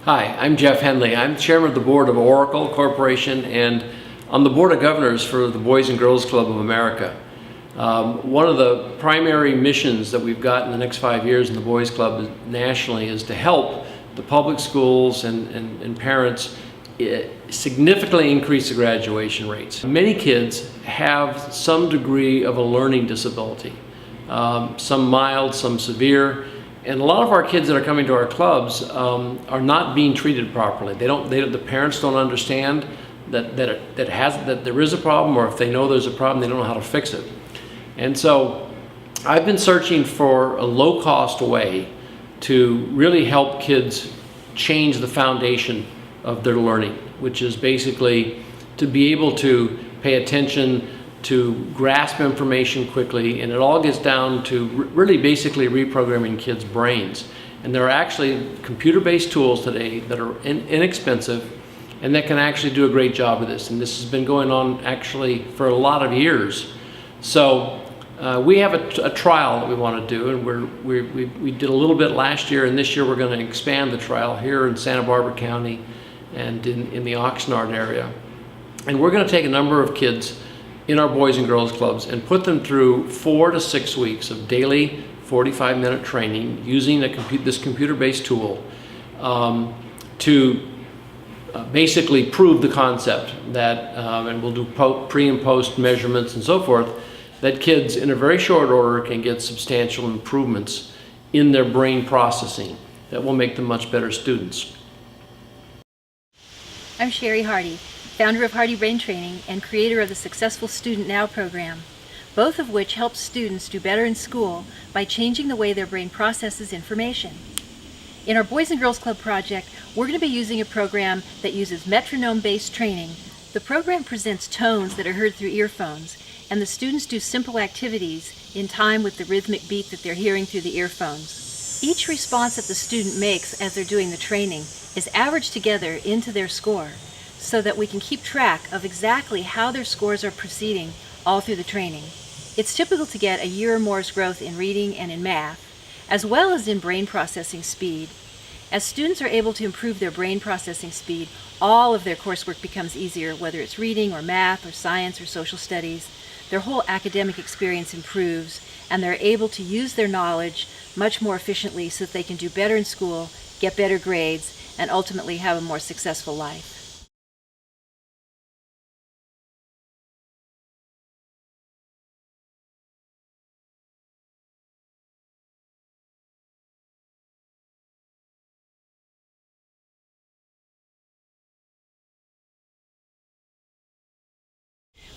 Hi, I'm Jeff Henley. I'm chairman of the board of Oracle Corporation and on the board of governors for the Boys and Girls Club of America. One of the primary missions that we've got in the next 5 years in the Boys Club nationally is to help the public schools and parents significantly increase the graduation rates. Many kids have some degree of a learning disability, some mild, some severe. And a lot of our kids that are coming to our clubs are not being treated properly. The parents don't understand that there is a problem, or if they know there's a problem, they don't know how to fix it. And so I've been searching for a low-cost way to really help kids change the foundation of their learning, which is basically to be able to pay attention, to grasp information quickly, and it all gets down to really basically reprogramming kids' brains. And there are actually computer-based tools today that are inexpensive and that can actually do a great job of this. And this has been going on actually for a lot of years. So we have a trial that we want to do, and we did a little bit last year, and this year we're going to expand the trial here in Santa Barbara County and in the Oxnard area. And we're going to take a number of kids in our Boys and Girls Clubs and put them through 4 to 6 weeks of daily 45-minute training using this computer-based tool to basically prove the concept that, and we'll do pre and post measurements and so forth, that kids in a very short order can get substantial improvements in their brain processing that will make them much better students. I'm Sherry Hardy, founder of Hardy Brain Training and creator of the successful Student Now program, both of which help students do better in school by changing the way their brain processes information. In our Boys and Girls Club project, we're going to be using a program that uses metronome-based training. The program presents tones that are heard through earphones, and the students do simple activities in time with the rhythmic beat that they're hearing through the earphones. Each response that the student makes as they're doing the training is averaged together into their score, so that we can keep track of exactly how their scores are proceeding all through the training. It's typical to get a year or more's growth in reading and in math, as well as in brain processing speed. As students are able to improve their brain processing speed, all of their coursework becomes easier, whether it's reading or math or science or social studies. Their whole academic experience improves, and they're able to use their knowledge much more efficiently so that they can do better in school, get better grades, and ultimately have a more successful life.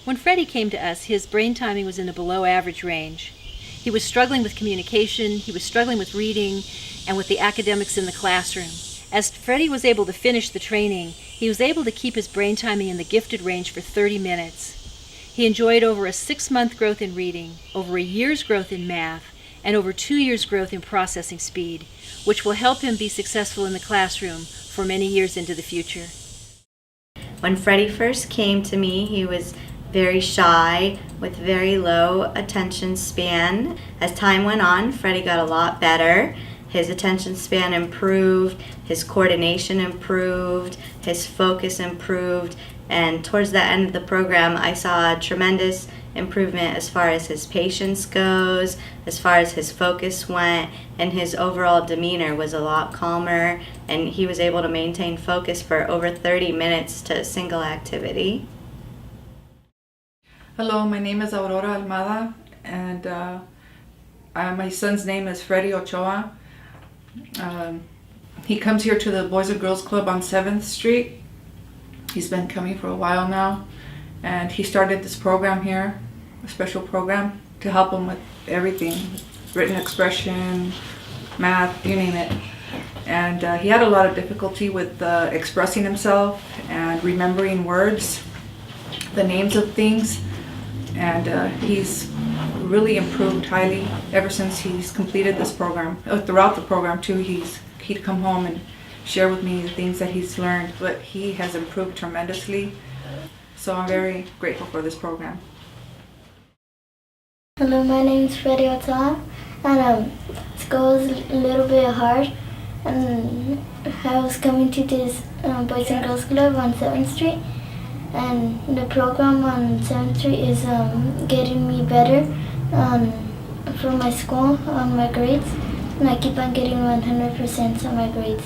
When Freddie came to us, his brain timing was in the below average range. He was struggling with communication, he was struggling with reading, and with the academics in the classroom. As Freddie was able to finish the training, he was able to keep his brain timing in the gifted range for 30 minutes. He enjoyed over a 6-month growth in reading, over a year's growth in math, and over 2 years' growth in processing speed, which will help him be successful in the classroom for many years into the future. When Freddie first came to me, he was very shy with very low attention span. As time went on, Freddie got a lot better. His attention span improved, his coordination improved, his focus improved, and towards the end of the program I saw a tremendous improvement as far as his patience goes, as far as his focus went, and his overall demeanor was a lot calmer, and he was able to maintain focus for over 30 minutes to a single activity. Hello, my name is Aurora Almada, and my son's name is Freddie Ochoa. He comes here to the Boys and Girls Club on 7th Street. He's been coming for a while now, and he started this program here, a special program, to help him with everything, written expression, math, you name it. And he had a lot of difficulty with expressing himself and remembering words, the names of things. And he's really improved highly ever since he's completed this program. Throughout the program too, he'd come home and share with me the things that he's learned, but he has improved tremendously. So I'm very grateful for this program. Hello, my name is Freddie Ochoa, and school is a little bit hard, and I was coming to this Boys and Girls Club on 7th Street, and the program on 7th Street is getting me better for my school on my grades, and I keep on getting 100% on my grades.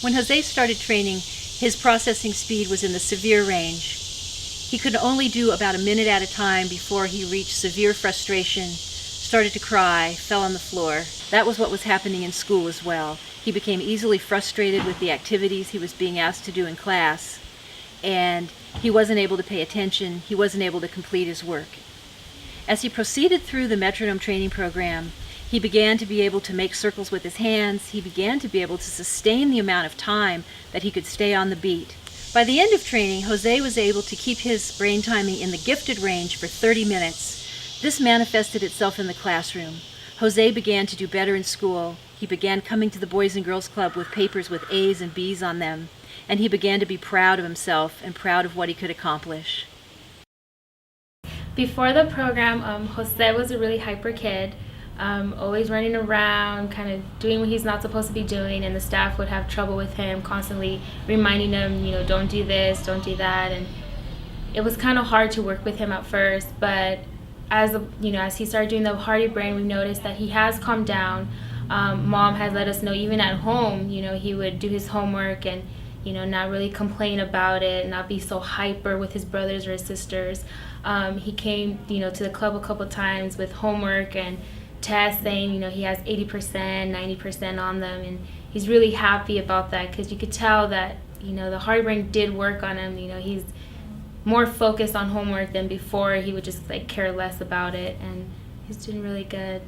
When Jose started training, his processing speed was in the severe range. He could only do about a minute at a time before he reached severe frustration, started to cry, fell on the floor. That was what was happening in school as well. He became easily frustrated with the activities he was being asked to do in class, and he wasn't able to pay attention, he wasn't able to complete his work. As he proceeded through the metronome training program, he began to be able to make circles with his hands. He began to be able to sustain the amount of time that he could stay on the beat. By the end of training, Jose was able to keep his brain timing in the gifted range for 30 minutes. This manifested itself in the classroom. Jose began to do better in school. He began coming to the Boys and Girls Club with papers with A's and B's on them, and he began to be proud of himself and proud of what he could accomplish. Before the program, Jose was a really hyper kid. Always running around, kind of doing what he's not supposed to be doing, and the staff would have trouble with him, constantly reminding him, don't do this, don't do that, and it was kind of hard to work with him at first. But as he started doing the Hardy Brain, we noticed that he has calmed down. Mom has let us know even at home, he would do his homework and not really complain about it, not be so hyper with his brothers or his sisters. He came to the club a couple times with homework and tests saying he has 80%, 90% on them, and he's really happy about that because you could tell that the Hardy Brain did work on him. He's more focused on homework than before. He would just care less about it, and he's doing really good.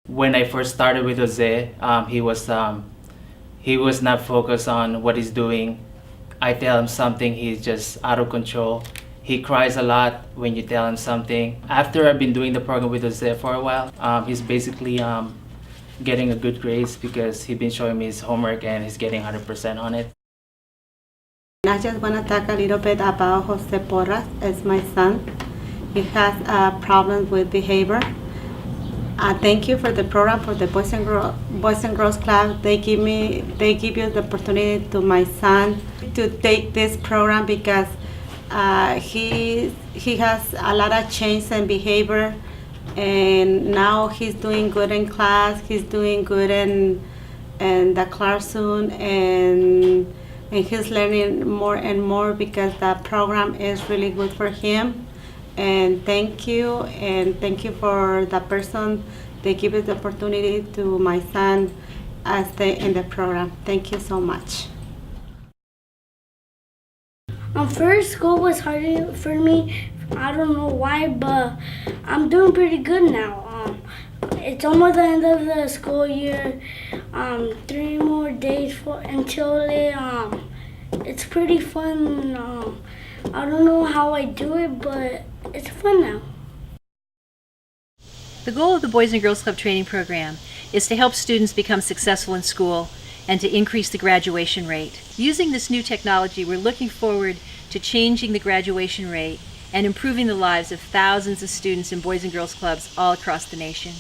When I first started with Jose, he was not focused on what he's doing. I tell him something, he's just out of control. He cries a lot when you tell him something. After I've been doing the program with Jose for a while, he's basically getting a good grades because he's been showing me his homework and he's getting 100% on it. I just want to talk a little bit about Jose Porras as my son. He has problems with behavior. Thank you for the program for the Boys and Girls Club. They give you the opportunity to my son to take this program because he has a lot of change in behavior, and now he's doing good in class. He's doing good in the classroom, and he's learning more and more because the program is really good for him. And thank you for the person that give us the opportunity to my son stay in the program. Thank you so much. First, school was hard for me. I don't know why, but I'm doing pretty good now. It's almost the end of the school year. 3 more days until it. It's pretty fun. I don't know how I do it, but it's fun now. The goal of the Boys and Girls Club training program is to help students become successful in school and to increase the graduation rate. Using this new technology, we're looking forward to changing the graduation rate and improving the lives of thousands of students in Boys and Girls Clubs all across the nation.